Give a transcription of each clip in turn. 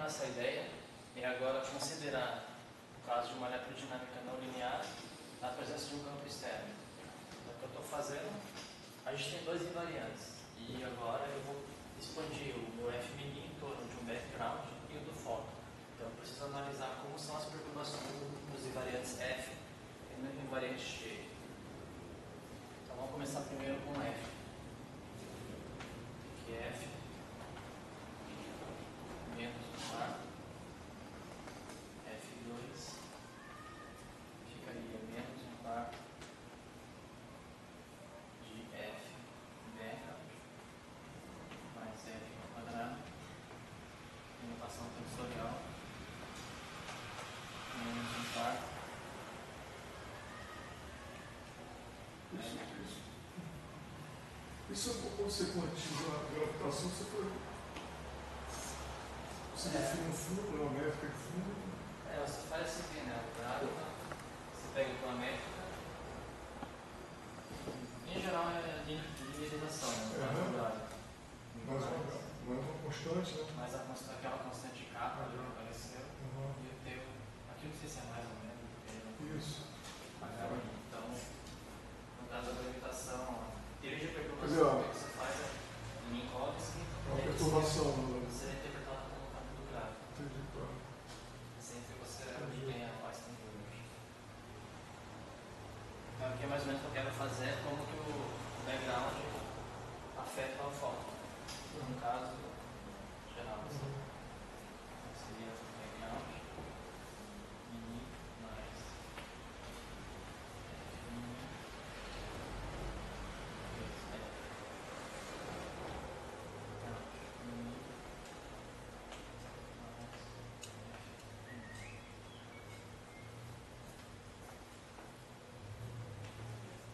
essa ideia é agora considerar o caso de uma eletrodinâmica não linear na presença de um campo externo. Então, o que eu estou fazendo, a gente tem dois invariantes e agora eu vou expandir o meu F' em torno de um background e o do foco. Então, eu preciso analisar como são as perturbações dos invariantes F e no invariante G. Então, vamos começar primeiro com F. Que é F menos um par F2 ficaria menos um par de F background mais F ao quadrado, notação tensorial, menos um par. Isso quando você quantiza a gravitação, você define um fundo, uma métrica de fundo. Você faz assim, né? Você pega a tua métrica. Em geral é linearização, né? Mas uma constante, né? Mas aquela constante K que apareceu e o teu. Aqui não sei se é mais ou menos. Isso. Então, no caso da gravitação, teoria de perturbação, o que você faz é Minkowski. Uma perturbação. Você é interpretado como campo do gráfico. Entendi, claro. Sempre você tem a faz com números. Então, aqui é mais ou menos o que eu quero fazer, como que o background afeta o foco. No caso geral. Então, seria o background mini mais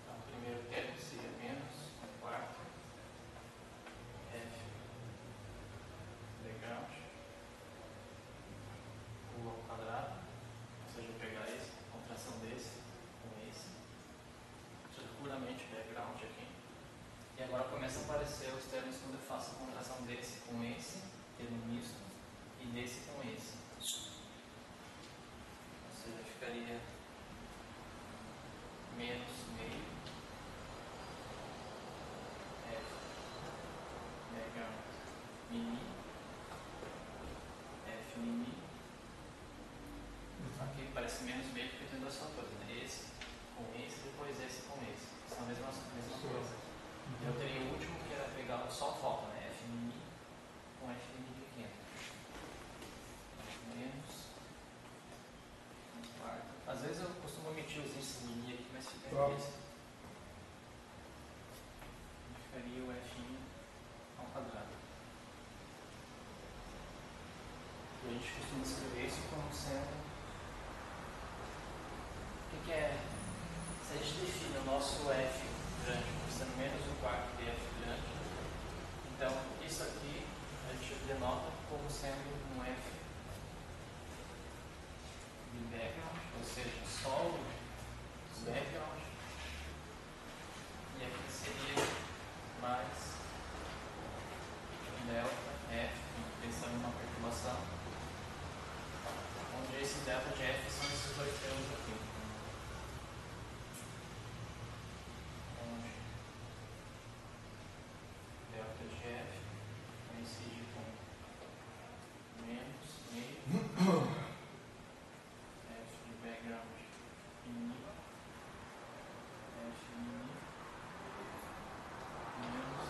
Então, o primeiro termo seria menos um quarto F background U ao quadrado, ou seja, eu pegar esse, a contração desse com esse, seja puramente background aqui. E agora começa a aparecer os termos quando eu faço a contração desse com esse, termo misto, e desse com esse. Ou seja, ficaria menos meio F background mini F mini. Aqui parece menos meio porque tem duas fatores, né? Esse com esse e depois esse com esse. São a mesma coisa. Eu teria o último que era pegar só o foco, né? F mini com F mini pequeno. Menos um quarto. Às vezes eu costumo omitir os índices mini aqui, mas fica esse. Ficaria o F ao quadrado. E a gente costuma escrever isso como sendo. O que é? Se a gente define o nosso F grande como sendo menos um quarto de F grande, então isso aqui a gente denota como sendo um F de background, ou seja, só o background, e aqui seria mais delta F, pensando numa perturbação, onde esse delta de F são esses dois termos aqui. Onde delta de F coincide com menos meio F de background mini F mini menos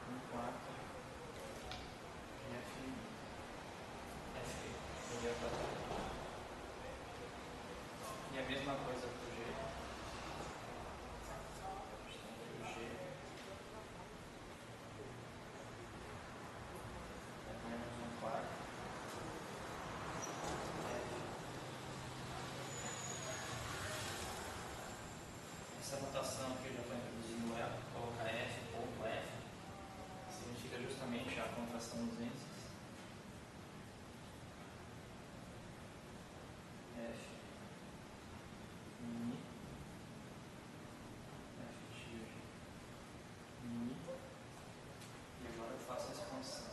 um quarto de F mini. F seria quadrado. E a mesma coisa para o G. O G é menos um quarto F. Essa notação aqui eu já estou introduzindo ela, colocar F, ponto F, significa justamente a contração dos índices. F mini F tilde mini, e agora eu faço a expansão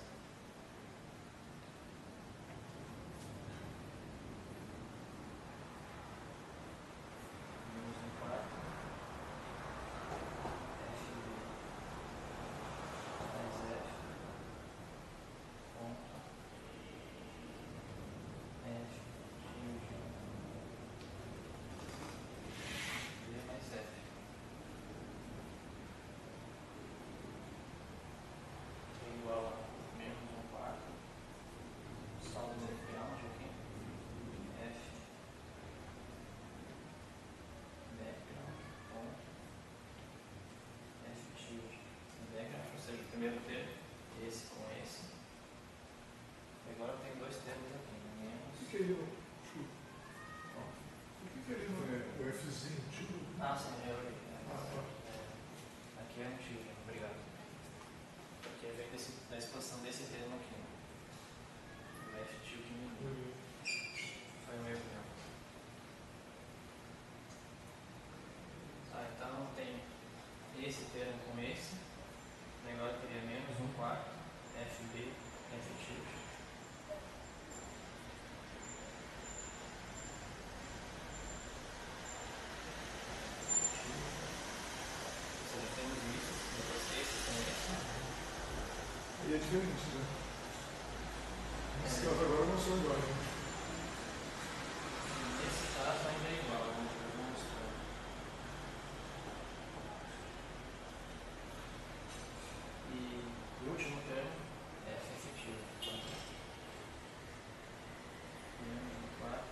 primeiro termo, esse com esse. E agora eu tenho dois termos aqui, O menos. que é ele? O que é ele? O Fzinho, tio? Ah, sim, eu li. Aqui é um tio, obrigado. Porque vem da expansão desse termo aqui. O F tio diminuiu. Foi um erro meu. Tá, então tem esse termo com esse. Agora eu teria menos 1/4 FB F tilde. Ou seja, temos isso, depois esse com esse. E é diferente, né? Nesse caso agora não sou igual, né? Nesse caso ainda é igual, eu vou mostrar. E o último termo é F efetivo. Menos 1/4.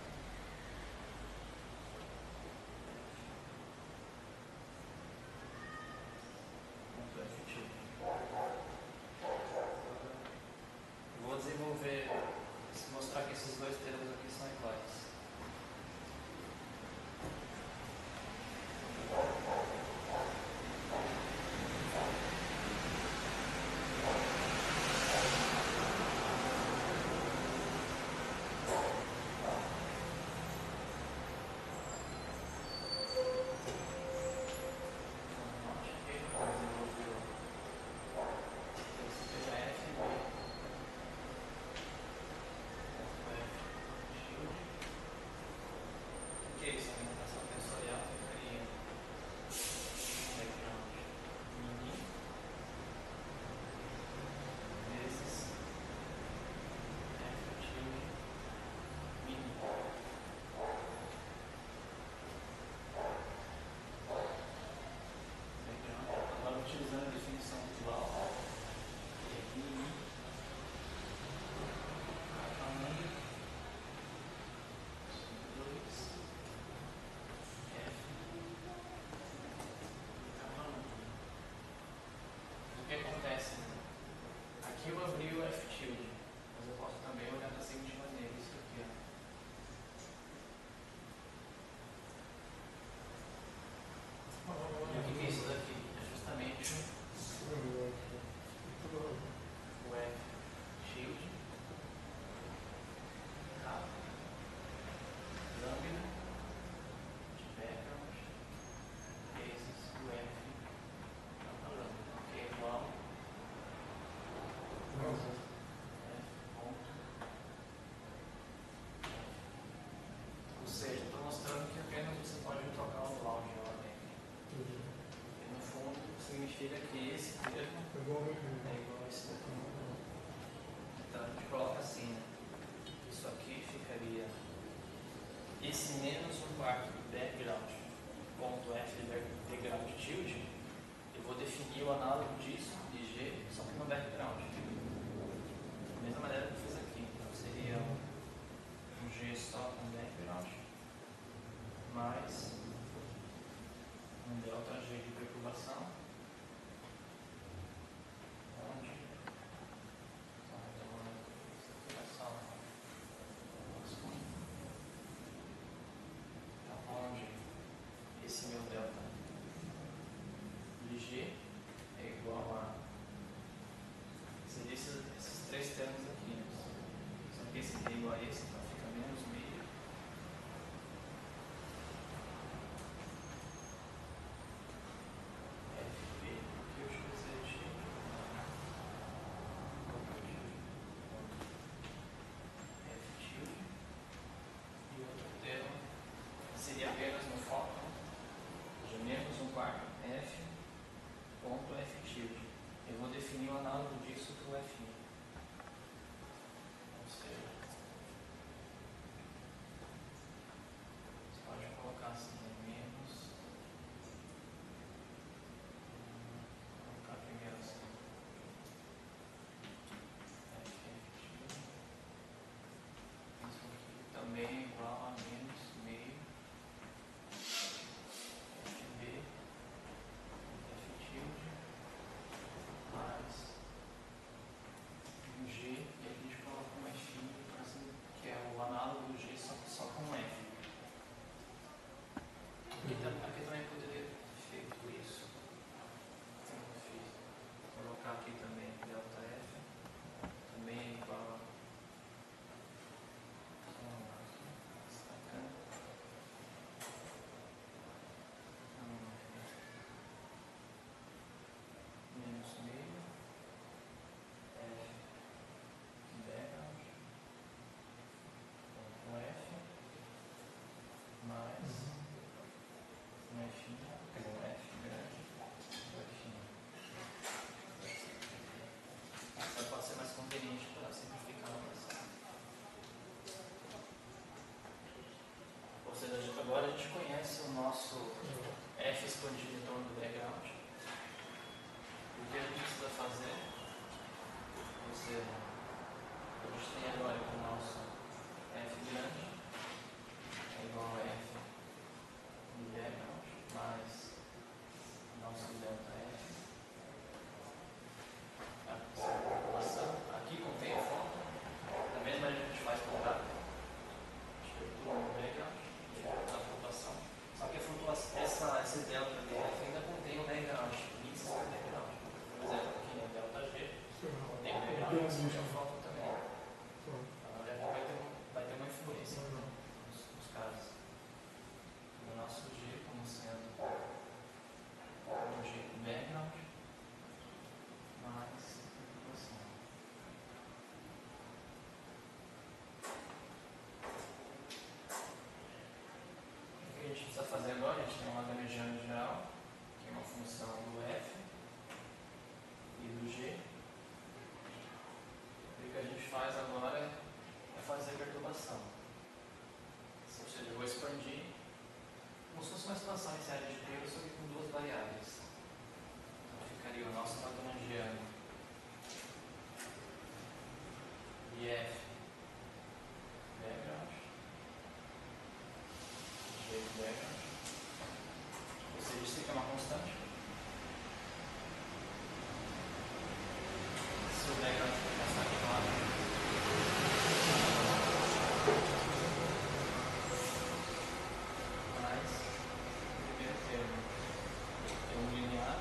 Ponto efetivo. Vou desenvolver, mostrar que esses dois termos aqui são iguais. Utilizando a definição visual, que é mini, tamanho, 2, F, tamanho. O que acontece? Aqui eu abri o F tilde, mas eu posso também olhar da seguinte maneira, isso aqui, ó. E o que é isso daqui? É justamente o F tilde, capa, lâmina, de background, vezes o F capa lâmina, que é igual a F ponto. Ou seja, estou mostrando que apenas você pode trocar o áudio lá dentro. E no fundo significa que esse termo é igual a esse daqui. Então a gente coloca assim, né? Isso aqui ficaria esse menos 1/4 background ponto F de background tilde. Eu vou definir o análogo disso de G, só que no background. Da mesma maneira que eu fiz aqui. Então seria um G só com background mais um delta G de perturbação, onde esse meu delta de G é igual a seria esses três termos aqui, né? Só que esse aqui é igual a esse, então fica menos meio. FB, que eu utilizei de F tilde. E outro termo seria apenas no foco, ou seja, menos 1/4 F ponto F tilde. Eu vou definir o análogo disso para o F. Ou seja, aviãozinho já. foto também. Vai ter uma influência nos casos. O nosso G como sendo um G background mais população. O que a gente precisa fazer agora? A gente tem uma lagrangiana geral, que é uma função do F e do G. E o que a gente faz agora é fazer a perturbação. Ou seja, eu vou expandir como se fosse uma expansão em série de Taylor, só que com duas variáveis. Então ficaria o nosso lagrangiano IF background, G background. Ou seja, isso aqui é uma constante. Se o background for passar aqui do lado, mas o primeiro termo é um linear,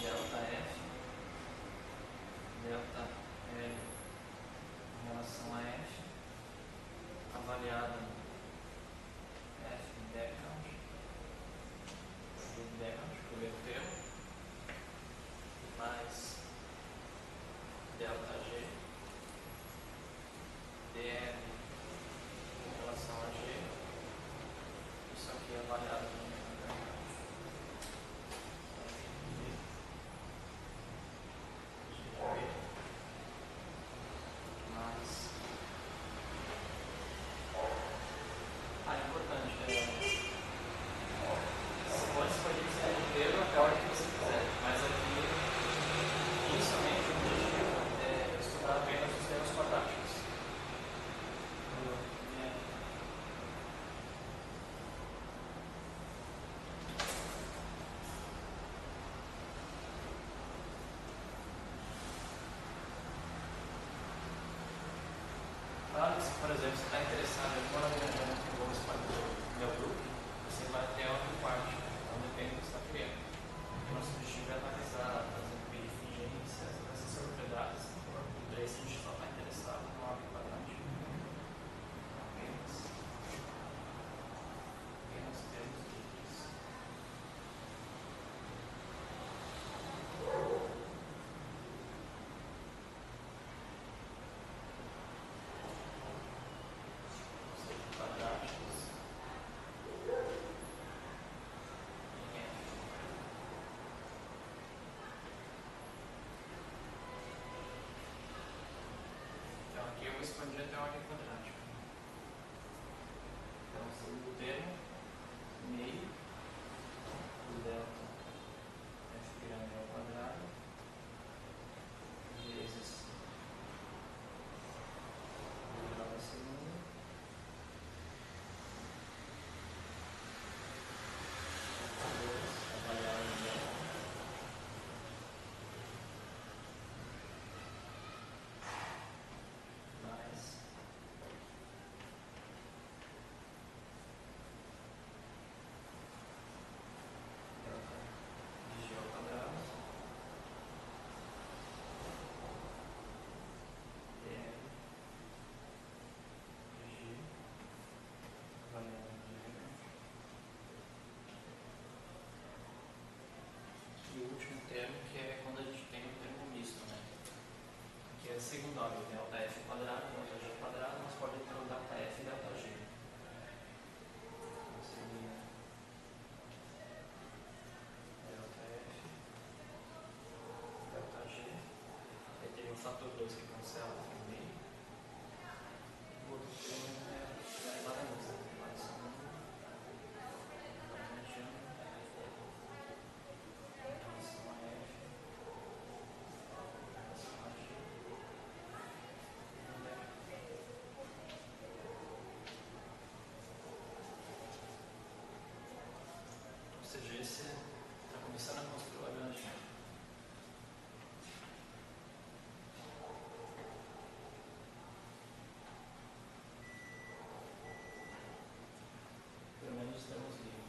delta F, delta L em relação a F, avaliada F background, primeiro termo, mais delta G, dl em relação a G, isso aqui é avaliado também na background. Mas importante, você pode escolher o série inteiro até a hora que você quiser, mas aqui, inicialmente, o objetivo é estudar apenas os termos quadráticos. Claro que, se, por exemplo, você está interessado em uma lagrangiana que envolve o meu grupo, você vai até a ordem quarta, então depende do que você está querendo. O nosso objetivo é analisar, por exemplo, perifingências, essas propriedades, e para isso a gente só está interessado no ordem quadrática. Apenas termos livres. Quadráticos em F. Então aqui eu vou expandir até a ordem quadrática. Então, o segundo termo, meio do delta F' ao quadrado, vezes o grau da segunda, avaliar o delta, mais delta de G ao quadrado, dl de G, avaliar o delta. E o último termo, que é quando a gente tem o termo misto, né? Que é a segunda ordem, delta F quadrado, delta G quadrado, mas pode ter o delta F e delta G. Então seria delta F, delta G, aí teria o fator 2 que cancela aqui no meio. O outro termo é igual a isso, mais segundo, mediano, em relação a F, em relação a G. Ou seja, esse está começando a construir o lagrangiano. Pelo menos estamos livres.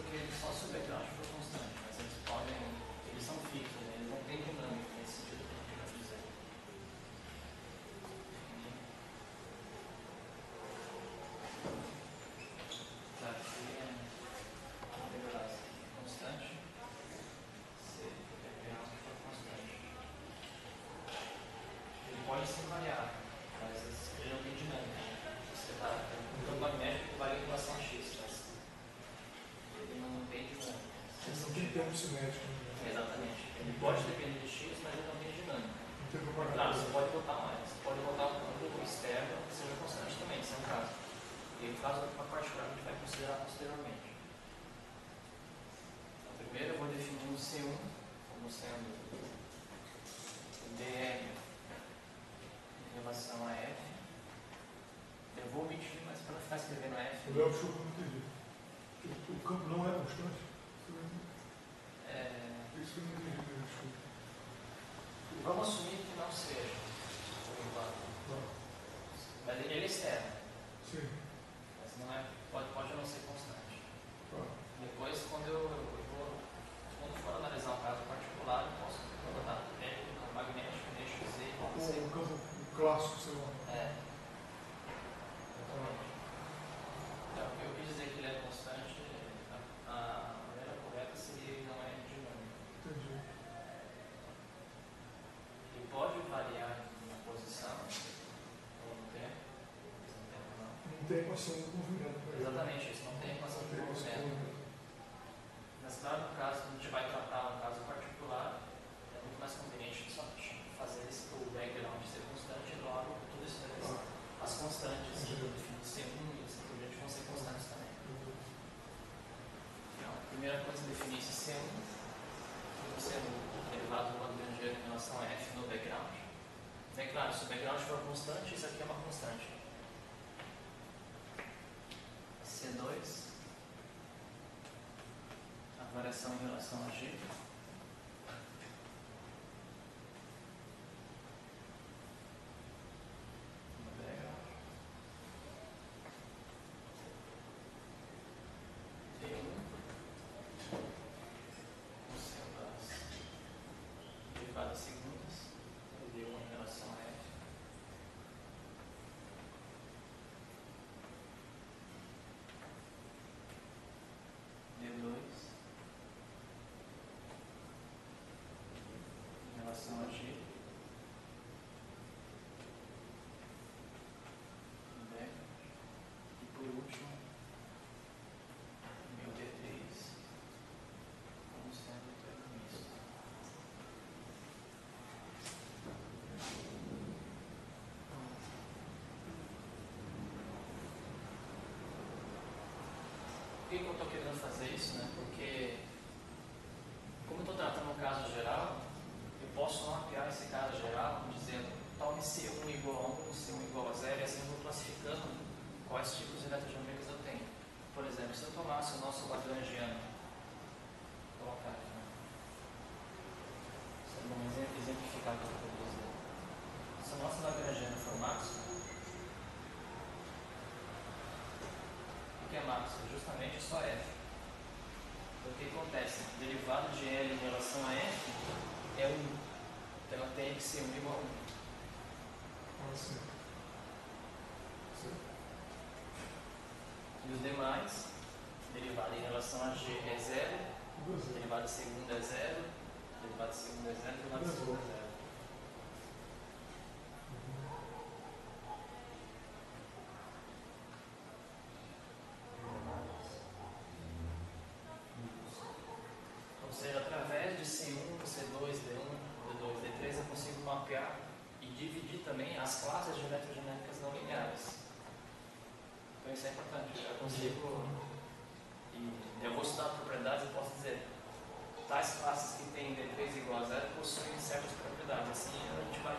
porque só se o background for constante, mas eles são fixos, né? Eles não têm dinâmica nesse sentido que eu quero dizer. Tá, aqui é constante, se o background for constante. Ele pode ser variável, mas ele não tem dinâmica. Você está no campo magnético que varia em relação a x, mas ele não tem dinâmica. Ele não tem tempo cinético. Né? Exatamente. Ele pode depender de x, mas ele não tem dinâmica. Não tem Claro, você pode botar mais. Você pode botar um campo externo que seja constante também, se é um caso. E o caso da particular a gente vai considerar posteriormente. Então, primeiro eu vou definir um C1 como sendo dm em relação a f. Eu vou omitir, mas para não ficar escrevendo f. O Léo Chuco não entendi. O campo não é constante? Isso que eu não entendi, desculpa. Vamos assumir que não seja, por enquanto. Mas ele é externo. Sim. Mas não é, pode não ser constante. Depois, quando for analisar um caso particular, eu posso botar técnico, magnético, eixo Z, O campo clássico, sei lá. Exatamente. Então, o que eu quis dizer que ele é constante, a maneira correta seria ele não é dinâmico. Entendi. Ele pode variar na posição ou no tempo. Não tem equação do movimento. Exatamente, isso não tem equação de movimento. Mas claro, no caso que a gente vai tratar um caso particular, é muito mais conveniente só fazer o background ser constante e logo tudo isso vai ser. As constantes do C1 e assim por diante vão ser constantes também. Então, a primeira coisa é definir esse C1 como sendo derivado do lagrangiano em relação a f no background. É claro, se o background for constante, isso aqui é uma constante. C2, a variação em relação a G. No background. D1, como sendo as derivadas segundas, D1 em relação a F. D2 em relação a G. E por último, meu D3 como sendo o termo misto. Por que eu estou querendo fazer isso? Né? Porque, como eu estou tratando um caso geral, eu posso mapear esse caso geral dizendo torne C1 igual a 1, C1 igual a 0, e assim eu vou classificando quais tipos de eletrodinâmicas eu tenho. Por exemplo, se eu tomasse o nosso lagrangiano, vou colocar aqui, né? Só para exemplificar o que eu estou dizendo. Se o nosso lagrangiano for máximo, o que é máximo? Justamente só F. Então, o que acontece? O derivado de L em relação a F é 1. Então, ela tem que ser 1 igual a 1. Sim. E os demais, derivado em relação a G é 0, derivado de segunda é 0, derivado de segunda é 0, derivado de segunda é 0. Ou seja, através de C1, C2, D1, D2, D3, eu consigo mapear e dividir também as classes de eletrodinâmicas não lineares. Então isso é importante. Eu consigo, e eu vou estudar propriedades e posso dizer, tais classes que têm D3 igual a 0 possuem certas propriedades. Assim a gente vai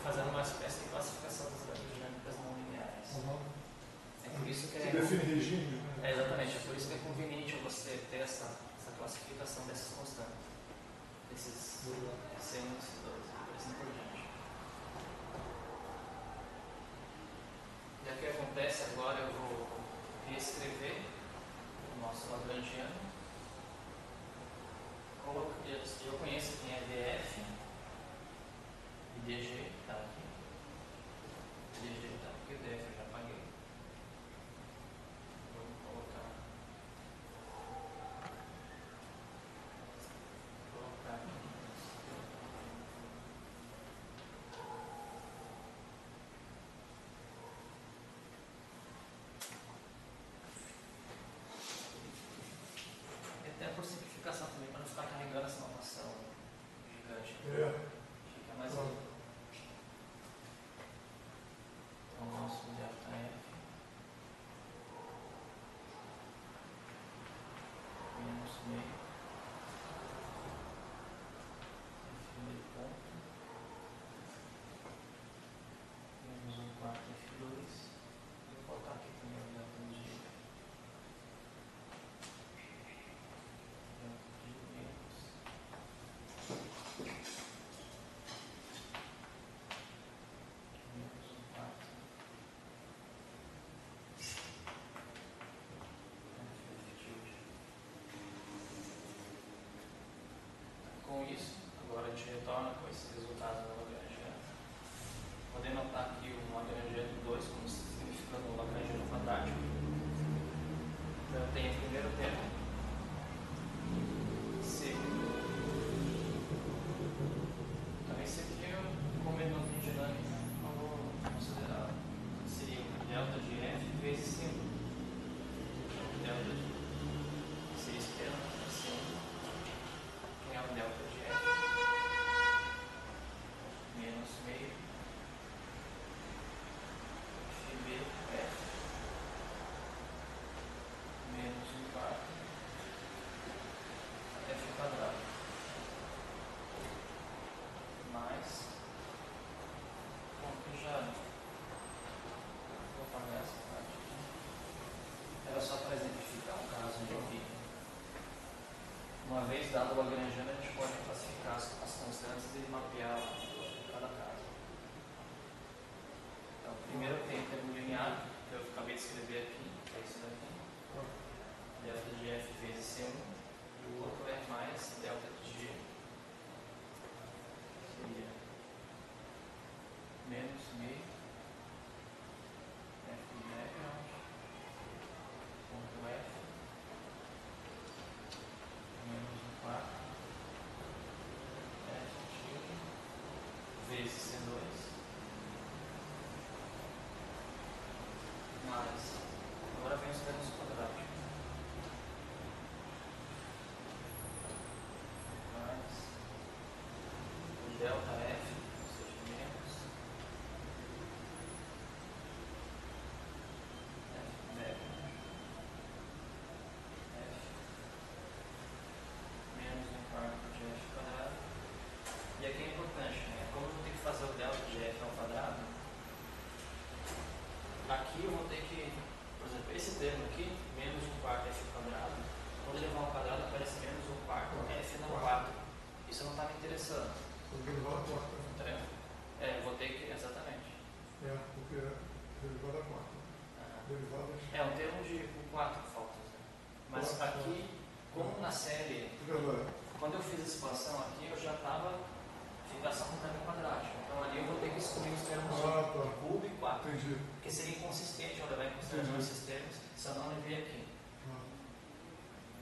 fazendo uma espécie de classificação das eletrodinâmicas não lineares. É por isso que Você define regime, né? exatamente, é por isso que é conveniente você ter essa classificação dessas constantes, desses C1 e C2, e assim por diante. E o que acontece agora, eu vou reescrever o nosso lagrangiano. Eu conheço quem é DF e DG, está aqui. DG está aqui, o DF eu já paguei. Vamos colocar aqui. E até por simplificação também, para não ficar carregando essa notação gigante. Fica mais limpo. Então, o nosso delta F menos meio F meio ponto menos 1/4 F2. Vou colocar aqui também o delta de G. Delta de menos menos 1/4 F tilde. Com isso, agora a gente retorna com esses resultados da Lagrangiana. Podemos notar aqui o Lagrangiano 2 como significando o Lagrangiano quadrático. Então eu tenho o primeiro termo, C. Então esse aqui eu, como é não tem dinâmica, não vou considerar. Seria o delta de F vezes C. Delta de seria esse termo, C. Que é o delta de F menos meio FBF menos 1/4 F quadrado mais, bom, aqui já vou apagar essa parte aqui. Era só para exemplificar um caso de aqui. Uma vez dado o Lagrangiano, a gente pode classificar as constantes e mapear cada caso. Então, primeiro tem o termo linear, que eu acabei de escrever aqui, que é isso daqui. Delta de F vezes C1. E o outro é mais delta de G. Seria menos meio F de background ponto F menos 1/4 F tilde vezes C2 mais, agora vem os termos quadráticos, mais o delta F, ou seja, menos F background F menos 1/4 de F quadrado. E aqui é importante, né? Como eu vou ter que fazer o delta de F ao quadrado, aqui eu vou ter que, por exemplo, esse termo aqui, menos 1/4 F quadrado, quando levar ao quadrado aparece menos 1/4 F na 4. Isso não está me interessando. Porque derivada da quarta. Eu vou ter que, exatamente. Porque é derivada da quarta. Derivadas. É um termo de 4 faltas. Né? Mas aqui, como na série, quando eu fiz a expansão aqui, eu já estava ficação com termo quadrático. Então ali eu vou ter que excluir os termos cubo e 4. Entendi. Porque seria inconsistente eu levar em consideração esses termos se eu não levei aqui.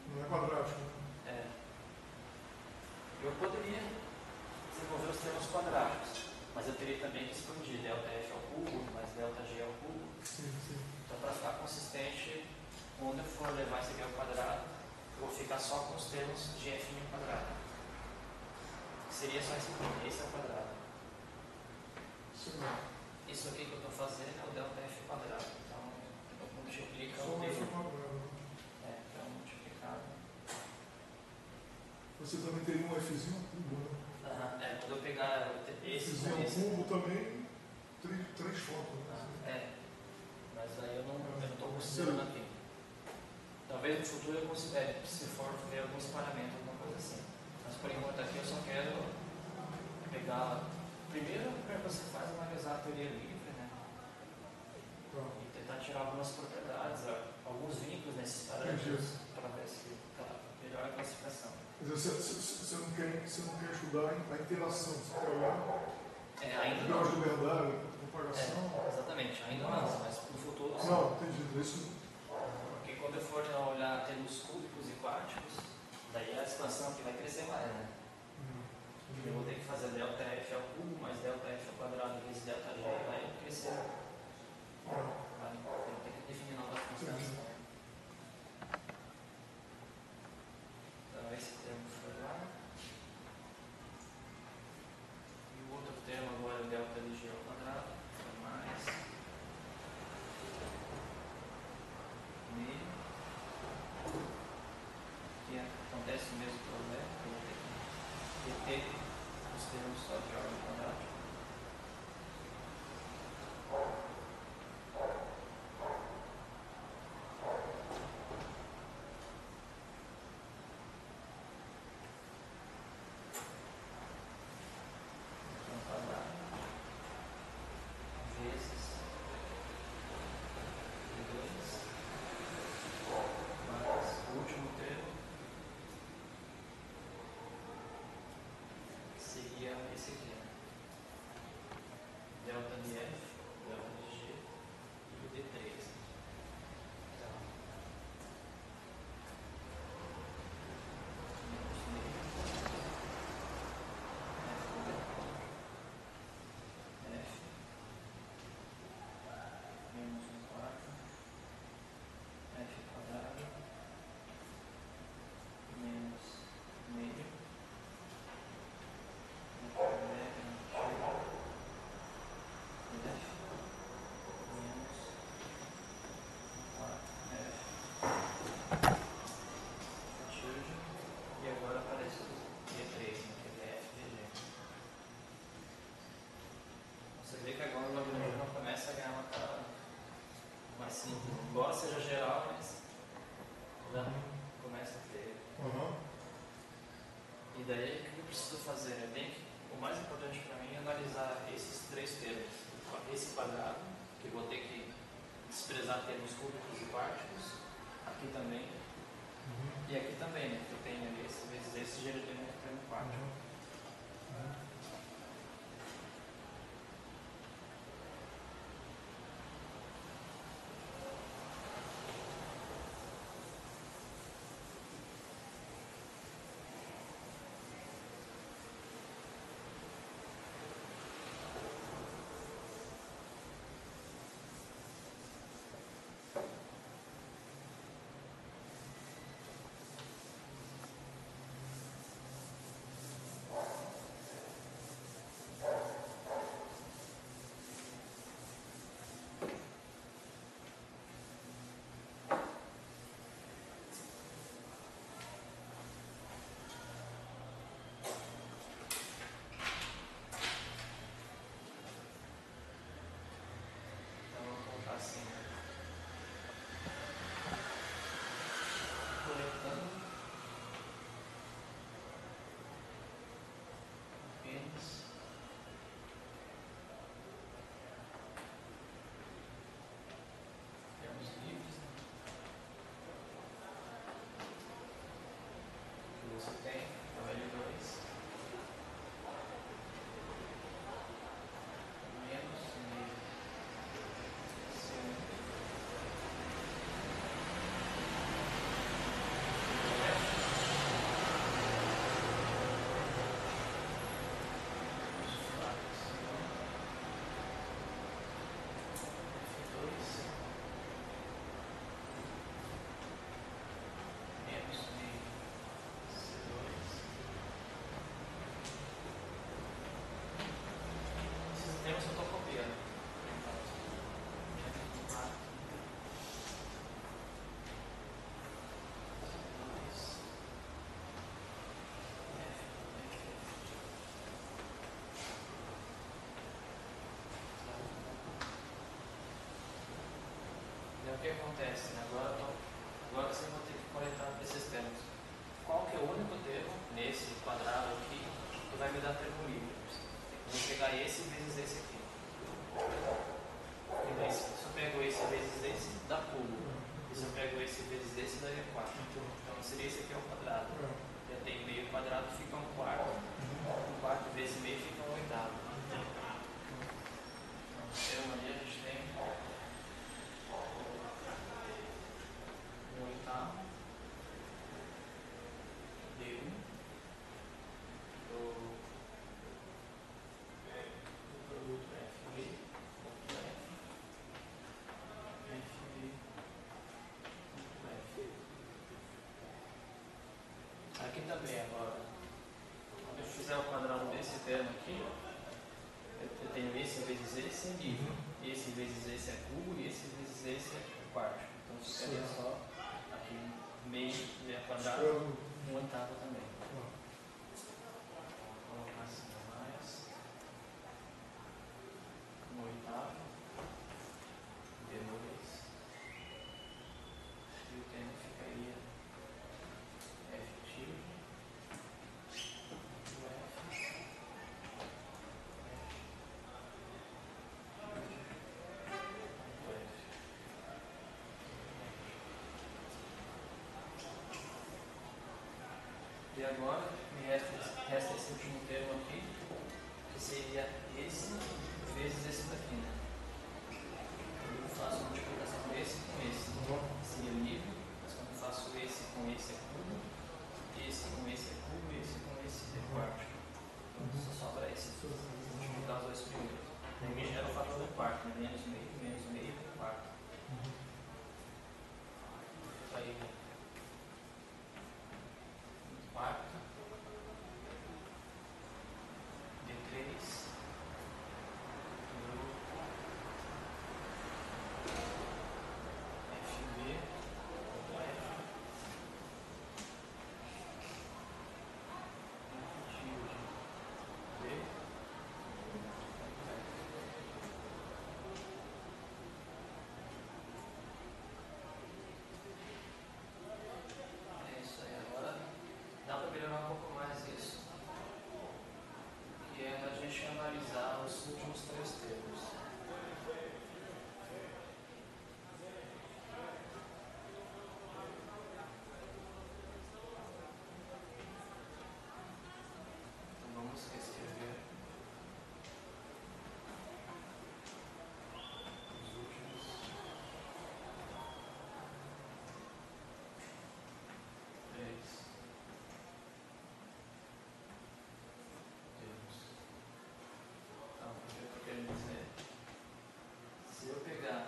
Não é quadrático, né? Eu poderia desenvolver os termos quadráticos, mas eu teria também que expandir delta F ao cubo, mais delta G ao cubo. Sim. Então, para ficar consistente, quando eu for levar isso aqui ao quadrado, eu vou ficar só com os termos de F ao quadrado. Seria só esse aqui, esse é o quadrado. Sim. Isso aqui que eu estou fazendo é o delta F quadrado. Então, eu multiplico Só o F termo. quadrado. Então, multiplicado. Você também teria um Fzinho ao cubo, né? Quando eu pegar esse Fzinho ao cubo também, três fotos, né? Mas aí eu não estou considerando aqui. Talvez no futuro eu considere, se for ver algum separamento, alguma coisa assim. Mas por enquanto aqui eu só quero pegar. Primeiro você faz analisar a teoria livre, né? E tentar tirar algumas propriedades, alguns vínculos nesses parâmetros, Quer dizer, você não quer estudar a interação, você quer olhar ainda graus não. de liberdade, propagação. Exatamente, ainda não, mas no futuro sim. Não, entendi. Isso. Porque quando eu for olhar termos cúbicos e quádricos, daí a expansão aqui vai crescer mais, né? Eu vou ter que fazer delta F ao cubo mais delta F ao quadrado vezes delta G, vai crescer. Eu tenho que definir novas constantes. Então esse termo foi lá. E o outro termo agora é delta de G ao quadrado, foi mais meio. Aqui acontece o mesmo problema, eu vou ter que reter os termos só de ordem quadrática. Esse aqui, delta de F, delta de G e o D3. Então, F menos 1/4 F quadrado menos meio e agora aparece o D3, que é DFDG. Você vê que agora o logaritmo começa a ganhar uma cara mais simples, embora seja geral, mas já começa a ter. E daí o que eu preciso fazer? O mais importante para mim é analisar esses três termos. Esse quadrado, que eu vou ter que desprezar termos cúbicos e quádricos, aqui também, e aqui também, né? Que eu tenho ali esse vezes esse gera de um termo quádrico. Você tem o L2 menos meio C1 termos eu estou copiando. E o que acontece? Agora sim vou ter que coletar esses termos. Qual que é o único termo nesse quadrado aqui que vai me dar termo livre? Eu vou pegar esse vezes esse aqui. E daí, se eu pego esse vezes esse, dá cubo. E se eu pego esse vezes esse, daria 4. Então seria esse aqui ao quadrado. Já tem meio Aqui também agora. Quando eu fizer o quadrado desse termo aqui, eu tenho esse vezes esse é nível. Esse vezes esse é cubo e esse vezes esse é quarto. Então ficaria só aqui meio é quadrado, 1/8 também. Vou colocar assim mais 1/8 D2 e o termo ficaria F tilde do F. E agora me resta esse último termo aqui, que seria esse vezes esse daqui, né? Eu faço a multiplicação desse com esse. Seria nível, mas quando eu faço esse com esse é cubo, esse com esse é cubo, esse com esse é quarto. Então só sobra esse. Vou multiplicar os dois primeiros. Daí me gera o fator do quarto, né? Menos meio, quarto. Aí, quarto, D3, FB, é isso aí. Agora dá para melhorar um pouco mais isso, que é a gente analisar os últimos três termos. Então vamos reescrever os últimos três termos. Então, o que eu estou querendo dizer? Se eu pegar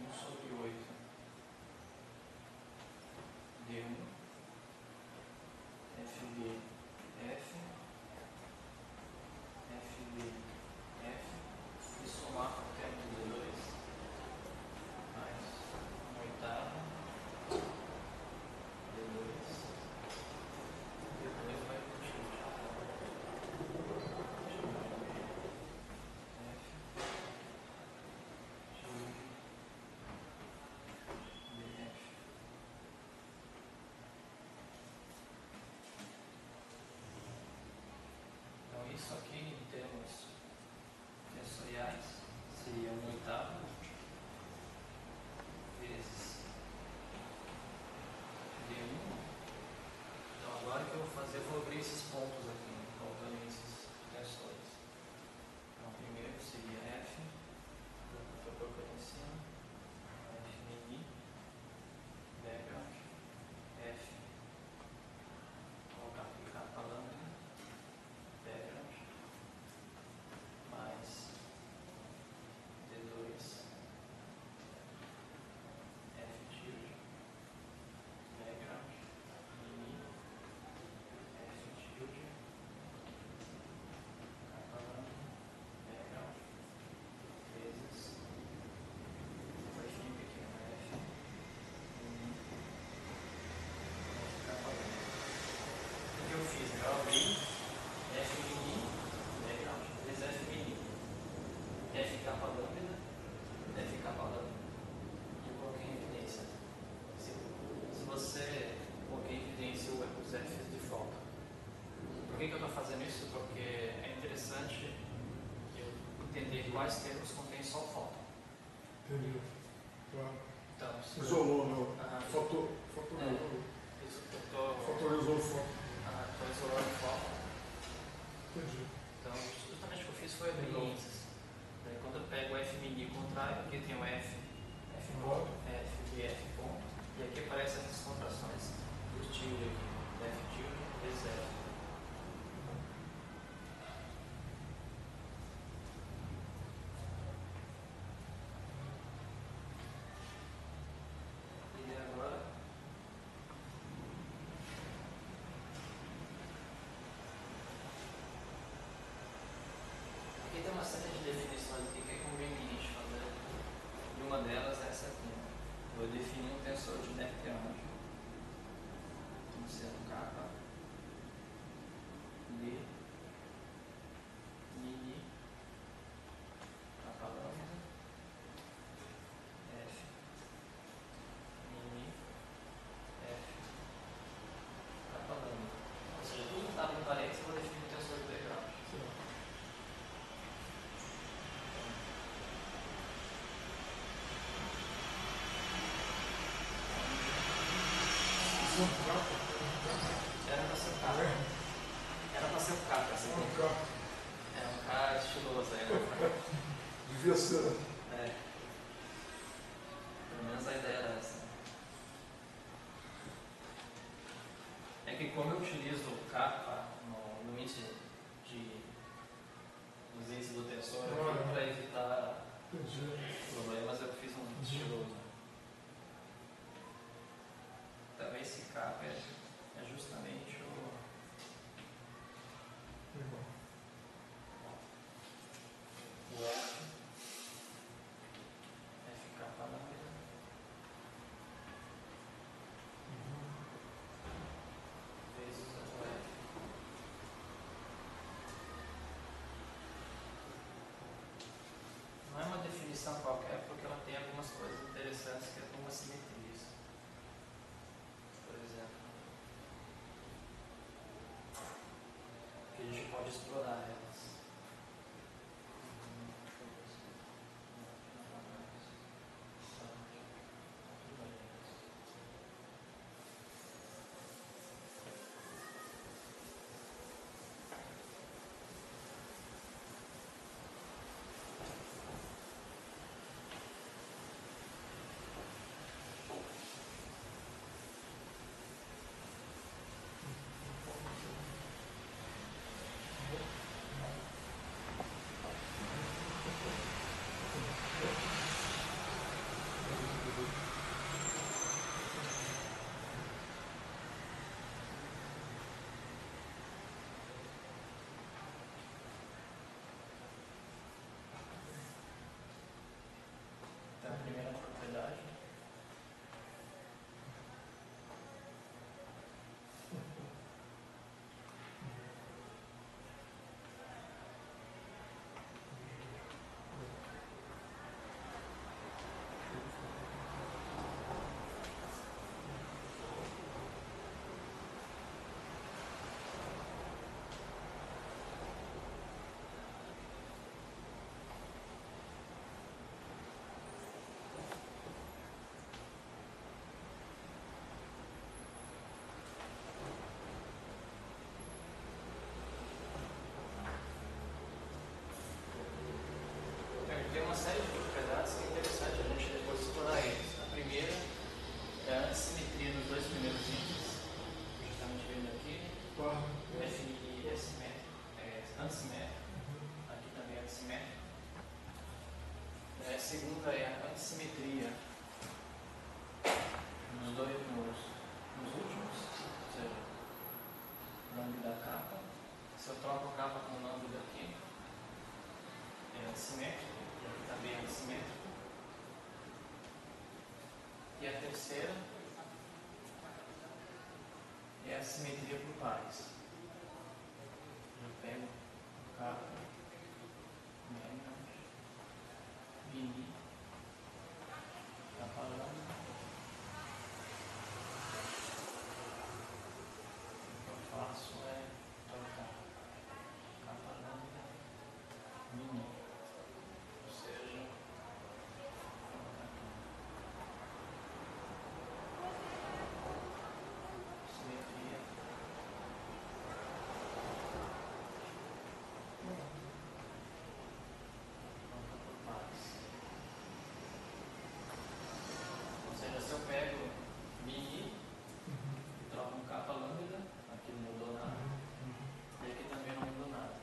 1/8 D1, FB, F, FB, F, e somar com o termo do D2, mais 1/8 D2, depois vai para o tilde. F, tilde, DF. Então isso aqui em termos tensoriais seria 1/8 vezes D1. Então agora o que eu vou fazer, eu vou abrir esses pontos aqui, colocando esses tensores. Então primeiro seria F, vou colocar aqui em cima, F mini, background, F, colocar aqui capa lambda, background, mais D2, F tilde, background, mini, F tilde, capa lambda, background, vezes, vai ficar pequeno, F, mini, F capa lambda. O que eu fiz? Eu abri F mini, background, vezes F mini, F capa lambda, F capa lambda. E eu coloquei em evidência. Se você coloquei em evidência os Fs de volta. Por que eu estou fazendo isso? Porque é interessante eu entender quais termos contêm só foto. Entendi. Claro. Então, se Isolou, não. Fatorizou Fatorizou o foco. Estou isolando foto. Entendi. Então, justamente o que eu fiz foi abrir índices. Daí, quando eu pego o F mini e contrário, aqui tem o F ponto, F e F ponto, e aqui aparecem essas contrações dos tilde aqui, F tilde vezes F. E agora tensor de Neck-Anjo, sendo capa, D, mini, capa lambda, F, mini, F, capa lambda. Ou seja, tudo que estava em parênteses eu vou definir o tensor de background. Era para ser o capa. Era para ser o capa. É um cara estiloso aí, né? Devia ser. É. Pelo menos a ideia era essa. É que como eu utilizo o capa no índice dos índices do tensor, para evitar problemas, eu fiz um estiloso. Então esse capa é justamente o F, F capa lambda, vezes o F. Não é uma definição qualquer, porque ela tem algumas coisas interessantes que é como simetrias. Por exemplo, que a gente pode explorar elas. Então, a primeira propriedade. Tem uma série de propriedades que é interessante a gente depois explorar eles. A primeira é a simetria dos dois primeiros índices, justamente vendo aqui. O FI é antissimétrico, aqui também é antissimétrico. A segunda é a antissimetria nos últimos, ou seja, lambda da capa. Se eu troco a capa com o lambda aqui, é antissimétrico, e aqui também é antissimétrico. E a terceira é a simetria por pares. Eu pego capa, menos, mini, capa lambda. O que eu faço é trocar capa lambda, mini, ou seja, simetria por pares. Ou seja, se eu pego mini e troco um capa lambda, aqui não mudou nada, e aqui também não mudou nada.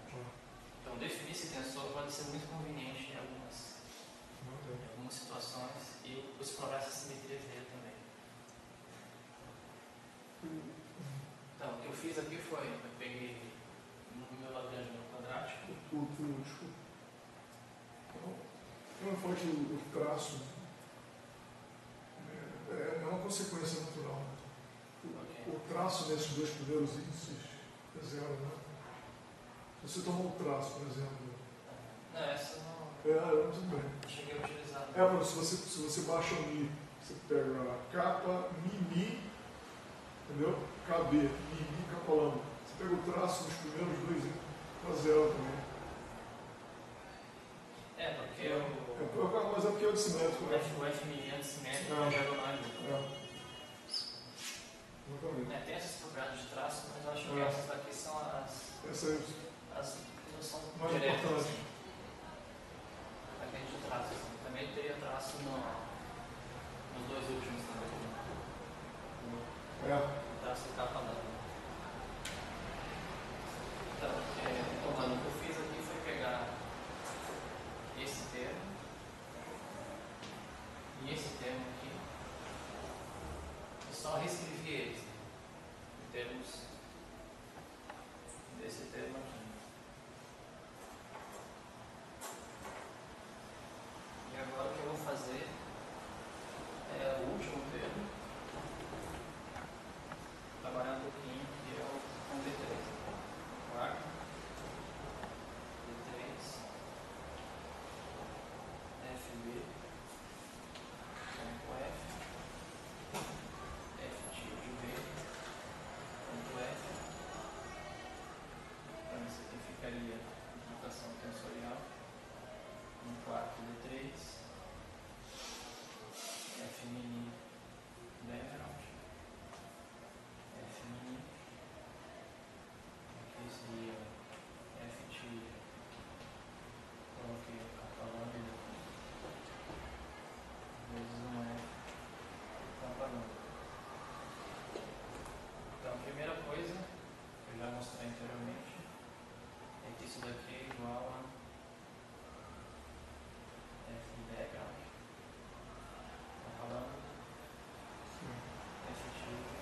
Então, definir esse tensor pode ser muito conveniente em algumas situações e explorar essas simetrias dele também. Então, o que eu fiz aqui foi, eu peguei no meu Lagrange quadrático. Desculpa. Não foi que o traço é uma consequência natural. Ok. O traço nesses dois primeiros índices é zero, né? Se você tomar o traço, por exemplo. Não, essa não. Tudo bem. Não cheguei a utilizar. Se você baixa o Mi, você pega capa, Mi, entendeu? KB, Mi, capa lambda. Você pega o traço nos primeiros dois índices para zero também. Porque mas é porque é dissimétrico, né? o FMI é dissimétrico e a diagonal é dupla. Exatamente. Tem essas propriedades de traço, mas eu acho que essas daqui são as que não são mais diretas. importantes. Assim. Aqui de traço. Assim. Também teria traço nos dois últimos também. No traço do capa lambda. Então, tomando o que eu fiz aqui foi pegar esse termo e esse termo aqui e só reescrevi eles em termos desse termo aqui. E agora o que eu vou fazer é o último termo, trabalhar um pouquinho, que é o D3. Quarto, D3, FB, ponto F, F tilde B, ponto F. Então isso aqui ficaria a notação tensorial. Um quarto D3, F mini background, F mini, aqui seria F tilde, coloquei a capa lambda, vezes um F, capa lambda. Então a primeira coisa, que eu já mostrei anteriormente, é que isso daqui é igual a F background, capa lambda, F tilde,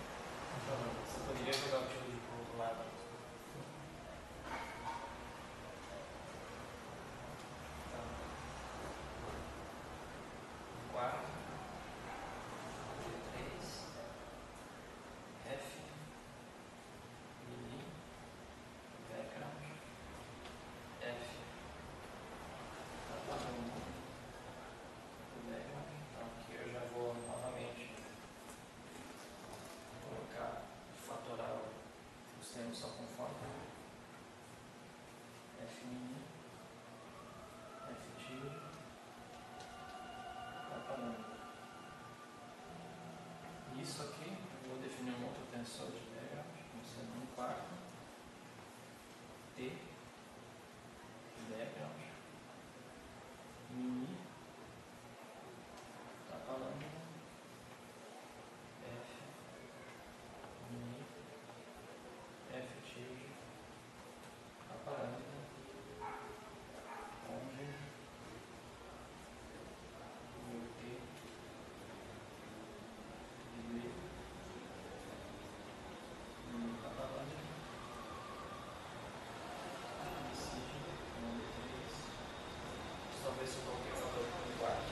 capa lambda. Você poderia jogar o tilde para o outro lado. Quarto, D3, F, mini, background, F, capa lambda, o background. Então aqui eu já vou novamente colocar, fatorar os termos só com forma. F mini, F tilde, capa lambda. Isso aqui, eu vou definir um outro tensor de background, sendo um quarto, T, background, mini, capa lambda, F, mini, F tilde, capa lambda, onde o T, B, mini, capa lambda, incide, D3, só ver se eu coloquei o fator do quarto.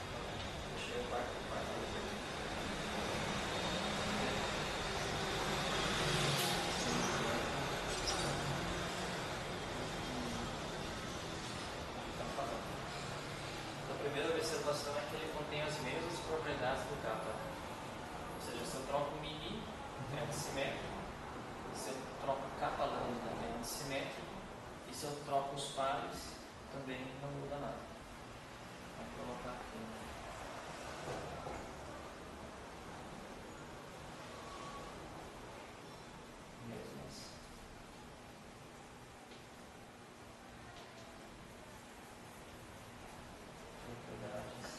Deixei o quarto do quarto. A primeira observação é que ele contém as mesmas propriedades do capa. Ou seja, se eu troco mini, é antissimétrico. Se eu troco capa lambda, é antissimétrico. E se eu troco os pares, também não muda nada. Vou colocar aqui. Mesmas propriedades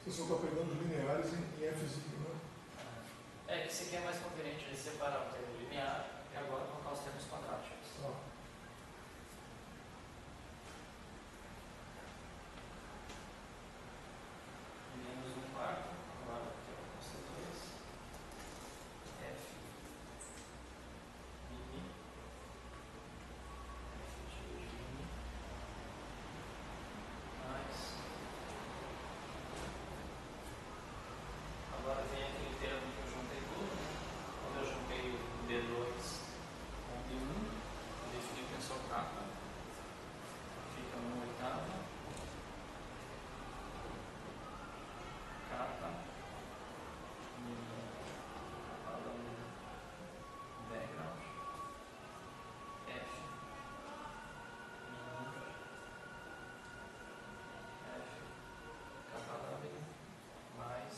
Você só está pegando os lineares em Fzinho, né? É que isso aqui é mais conveniente de separar o termo linear e agora colocar os termos quadráticos. Menos 1/4, agora aqui eu vou ser 2. F mini. F de mini. Mais. Agora vem aquele termo que eu juntei tudo, né? Quando eu juntei o D2 com o D1, eu defini o tensor kappa, fica 1/8, kappa, background, F, F, kappa lambda, mais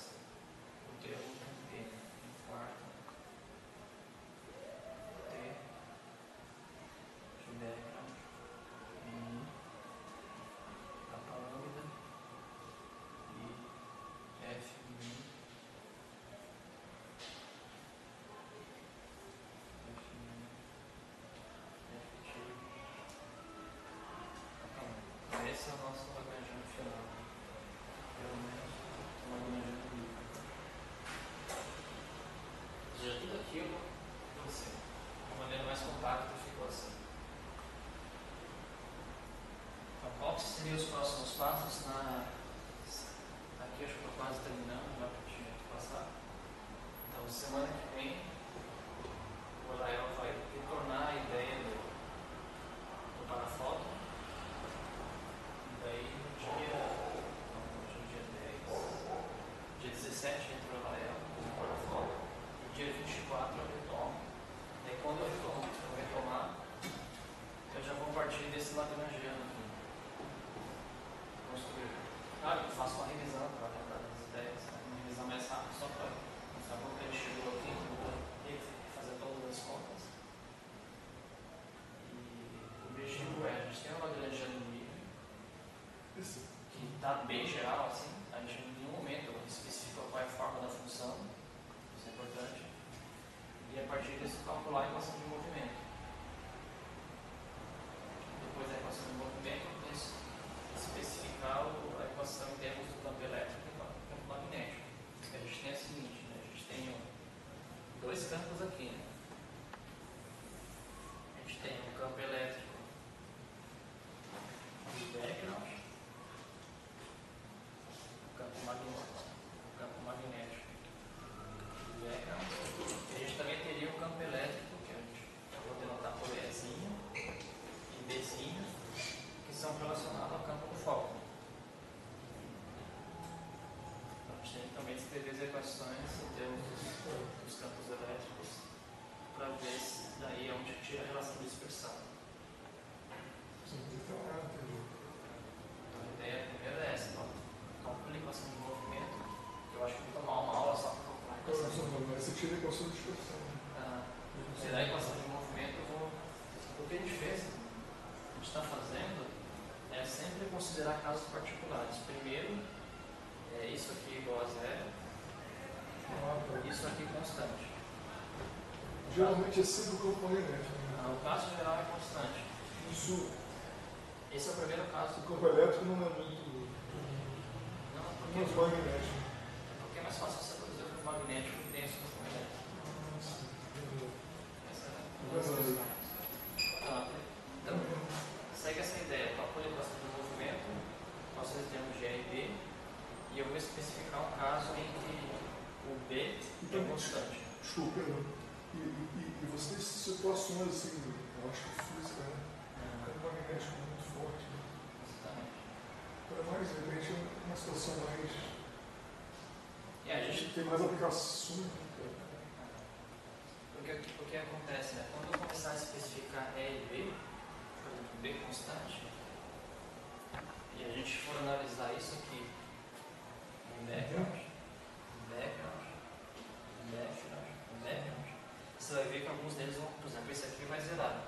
o termo P, 1/4, T, de background, mini, kappa lambda e F mini, F mini, F tio, kappa lambda. Esse é o nosso lagrangiano final. Pelo menos o lagrangiano livre. Já tudo aquilo, você, de maneira mais compacta, ficou assim. Então, quais seriam os próximos passos? Aqui acho que estou quase terminando, já que eu tinha que passar. Então, semana que vem, o Olael vai retornar a ideia do parafoto. E daí, no dia 10, dia 17, entra o Olael no parafoto. E dia 24 eu retomo. Daí, quando eu retomar, eu já vou partir desse lagrangiano aqui. Construir. Claro que eu faço uma revisão para lembrar das ideias, né? Uma revisão mais rápida, só para mostrar como ele chegou aqui, e fazer todas as contas. E o objetivo é, a gente tem um lagrangiano livre, que está bem geral, assim, a gente em nenhum momento especifica qual é a forma da função, isso é importante, e a partir disso calcular a equação de movimento. Depois da equação de movimento, eu tenho especificar a equação em termos do campo elétrico e campo magnético. A gente tem a seguinte, né? A gente tem dois campos aqui, né? A gente tem um campo elétrico do background, o campo magnético do background, e a gente também teria o campo elétrico, que eu vou denotar por Ezinho e Bzinho, que são relacionados ao campo do foco. Então, a gente tem que também escrever as equações em termos dos campos elétricos para ver se daí é onde tira a relação de dispersão. Então, a ideia primeiro é essa. Calcula a equação de movimento, que eu acho que vou tomar uma aula só para calcular a equação de movimento. Você tira a equação de dispersão. Se da equação de movimento, o que a gente fez, a gente está fazendo, é sempre considerar casos particulares. Primeiro, isso aqui igual a zero, isso aqui constante. Geralmente é sempre o campo magnético. Né? O caso geral é constante. Isso. Esse é o primeiro caso. O campo elétrico não é muito. Não, porque magnético. Porque é mais fácil você produzir o campo magnético que tem esse campo elétrico. Então, segue essa ideia. Calcule a equação de movimento, nós termos G e B, e eu vou especificar um caso em que o B é constante. Desculpa, e você tem situações assim, eu acho que física, né? Campo magnético muito forte. Né? Exatamente. Então é mais, de repente, uma situação mais. E a gente tem mais aplicações. O que acontece, né? Quando eu começar a especificar E e B, por exemplo, B constante, e a gente for analisar isso aqui em background, você vai ver que alguns deles vão, por exemplo, esse aqui vai zerar.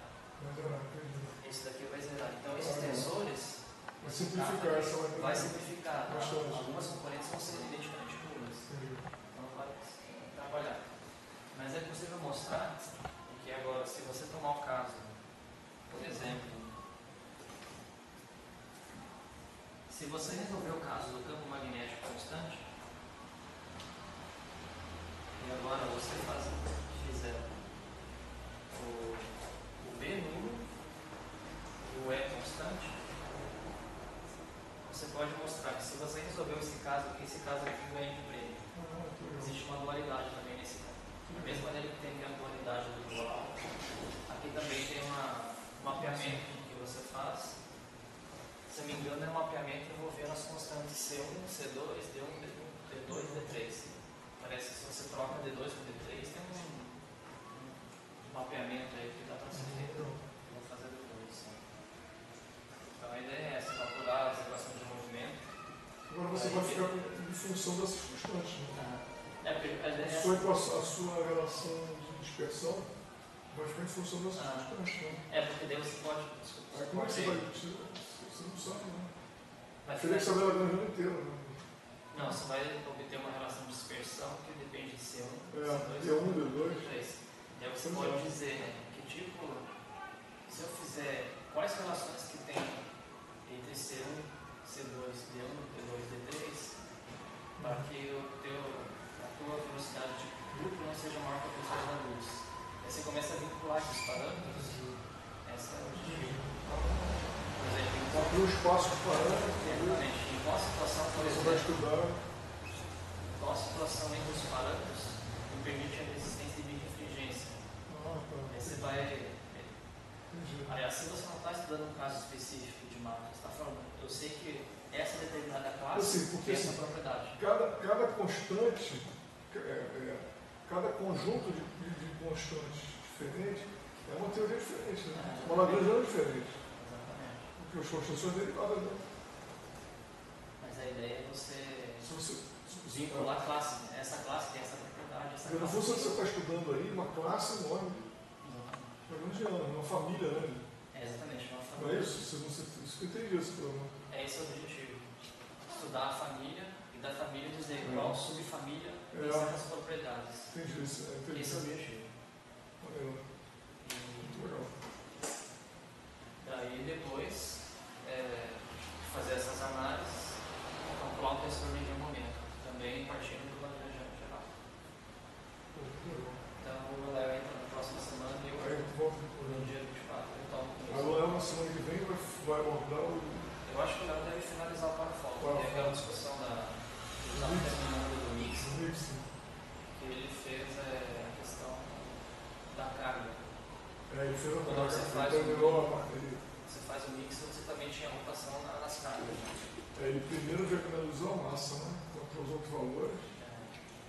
Esse daqui vai zerar. Então esses tensores, Vai simplificar essa vai simplificar. Bastante. Algumas componentes vão ser identicamente nulas. Então vai trabalhar. Mas é possível mostrar que agora, se você tomar o caso, por exemplo, se você resolver o caso do campo magnético constante, e agora você fizer o B nulo e o E constante, você pode mostrar que se você resolveu esse caso aqui ganha de prêmio. Existe uma dualidade também nesse caso. Da mesma maneira que tem a dualidade do dual, aqui também tem um mapeamento que você faz. Se não me engano, é um mapeamento envolvendo as constantes C1, C2, D1, D2 e D3. Parece que se você troca D2 com D3, tem um mapeamento aí que dá para ser feito. Vou fazer depois. Então a ideia é essa, calcular as equações de movimento. Agora você vai ficar em função dessas constantes, né? A sua relação de dispersão vai ficar em função dessas constantes, né? Porque daí você pode. Como é que você vai. Você não sabe, né? Você teria que saber a granja inteira, né? Não, você vai obter uma relação de dispersão que depende de C1, D1, D2. E aí você pode dizer, né, que tipo, se eu fizer quais relações que tem entre C1, C2, D1, D2, D3, para que a tua velocidade de grupo não seja maior que a velocidade da luz. Aí você começa a vincular esses parâmetros. Essa é o objetivo. Por exemplo, abrir o espaço de parâmetros. Exatamente. Em qual situação, por exemplo, você vai estudar. Qual situação entre os parâmetros me permite a resistência de refringência? Aí você vai. Aí assim você não está estudando um caso específico de máquina, você está falando, eu sei que essa determinada classe tem essa propriedade. Cada constante, cada conjunto de constantes diferentes é uma teoria diferente, né? Uma Lagrangiana diferente. Exatamente. Porque as constantes são derivadas dela. Mas a ideia é você vincular a classe. Essa classe tem essa propriedade. Essa no fundo, você está estudando aí uma classe enorme. Lagrangiana, uma família, né? Exatamente, uma família. Não é isso? Isso que eu entendi esse problema. É esse o objetivo. Estudar a família e da família dizer qual subfamília tem certas propriedades. Entendi isso. Esse é o objetivo. Muito legal. Daí depois fazer essas análises, calcular o tensor de momento, também partindo do Lagrangiano geral. Então o Léo entra na próxima semana e eu no dia 24. Mas o Léo na semana que vem vai abordar o. Eu acho que o Léo deve finalizar o parafoto. Tem aquela discussão do mix, que ele fez a questão da carga. Ele fez a quando você faz você faz o mix, você também tinha rotação nas cargas. Ele primeiro diagonalizou a massa, né? Contra os outros valores.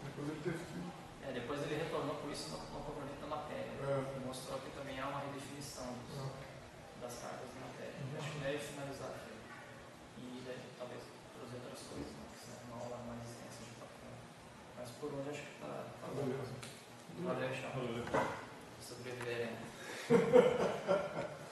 Depois ele teve que. Depois ele retornou com isso no componente da matéria. E mostrou que também há uma redefinição das cargas da matéria. Acho que deve finalizar aqui. E deve, talvez trazer outras coisas, né? Que senão uma aula mais extensa de papel. Mas por hoje acho que está. Beleza. Valeu, tchau. Sobreviverem.